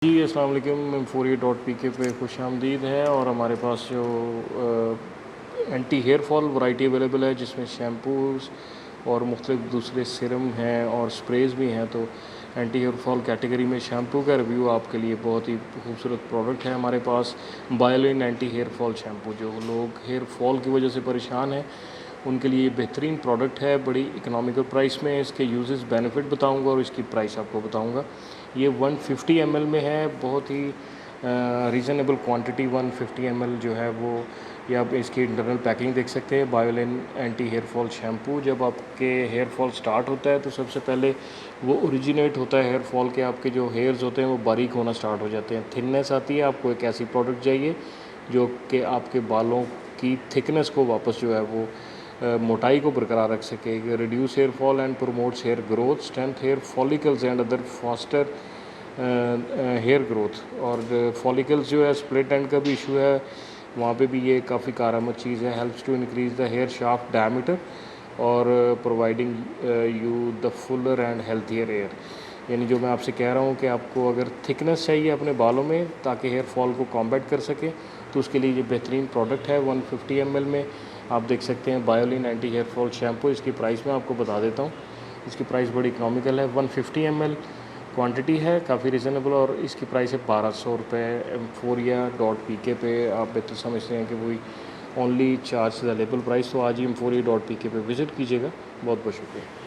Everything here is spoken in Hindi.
जी अस्सलाम वालेकुम। M48.pk पे खुशामदीद है और हमारे पास जो anti hair fall variety available है जिसमें शैम्पूज़ और मुख्तलिफ दूसरे सिरम हैं और स्प्रेज़ भी हैं। तो एंटी हेयर फॉल कैटेगरी में शैम्पू का रिव्यू आपके लिए बहुत ही खूबसूरत प्रोडक्ट है हमारे पास। बायोलिन एंटी हेयर फॉल शैम्पू, जो लोग हेयर फॉल की वजह से परेशान हैं उनके लिए बेहतरीन प्रोडक्ट है, बड़ी इकोनॉमिकल प्राइस में। इसके यूजेस बेनिफिट बताऊंगा और इसकी प्राइस आपको बताऊंगा। ये 150 ml में है, बहुत ही रीज़नेबल क्वांटिटी। 150 ml जो है वो, ये आप इसकी इंटरनल पैकिंग देख सकते हैं। बायोलिन एंटी हेयर फॉल शैम्पू, जब आपके हेयर फॉल स्टार्ट होता है तो सबसे पहले वो ओरिजिनेट होता है हेयर फॉल के, आपके जो हेयर्स होते हैं वो बारीक होना स्टार्ट हो जाते हैं, थिननेस आती है। आपको एक ऐसी प्रोडक्ट चाहिए जो कि आपके बालों की थिकनेस को वापस जो है वो मोटाई को बरकरार रख सके। Reduce hair fall and promotes hair growth, strength hair follicles and other faster hair growth. और फॉलिकल्स जो है, स्प्लिट एंड का भी इशू है, वहाँ पे भी ये काफ़ी कारआमद चीज़ है। Helps to increase the hair shaft diameter और providing you the fuller and healthier hair. यानी जो मैं आपसे कह रहा हूँ कि आपको अगर थिकनेस चाहिए अपने बालों में ताकि हेयर फॉल को कॉम्बैट कर सके, तो उसके लिए ये बेहतरीन प्रोडक्ट है। 150 ml में आप देख सकते हैं बायोलिन एंटी हेयर फॉल शैम्पू। इसकी प्राइस मैं आपको बता देता हूँ। इसकी प्राइस बड़ी इकनॉमिकल है। 150 ml क्वांटिटी है, काफ़ी रिजनेबल, और इसकी प्राइस है 1200 रुपये। M4या.pk पे आप बेहतर समझते हैं कि वही only charge the label price. तो आज ही M4या.pk पे विज़िट कीजिएगा। बहुत बहुत शुक्रिया।